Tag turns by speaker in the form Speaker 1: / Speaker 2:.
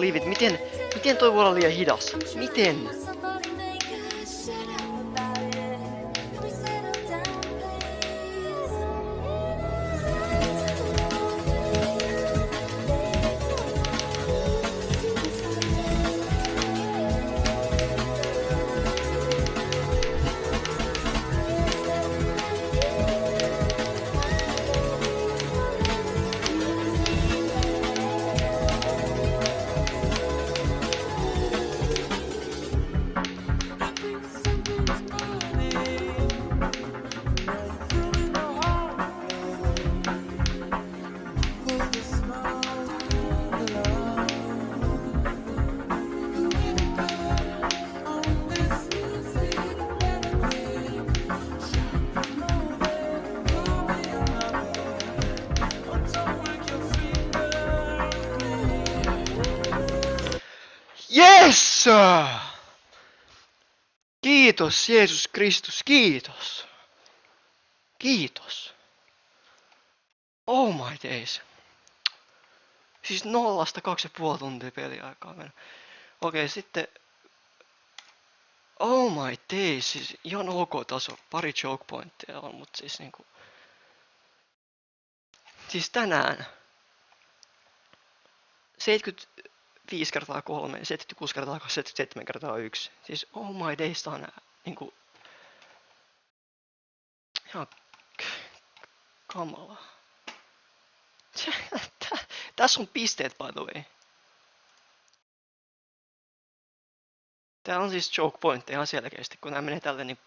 Speaker 1: believe it. Miten toi voi olla liian hidas? Miten? Yes! Kiitos Jeesus Kristus, kiitos. Kiitos. Oh my days. Siis 0-2,5 tuntia peliaikaa mennä. Okei, sitten... Oh my days, siis ihan ok taso. Pari choke pointtia on, mut siis niinku... Siis tänään... 75 kertaa 3, 76 kertaa 2, 77 kertaa 1. Siis oh my days, tää on niinku... Ihan... Kamala. Tässä on pisteet by the way. Tää on siis choke point ihan selkeästi, kun nää menee tälle niin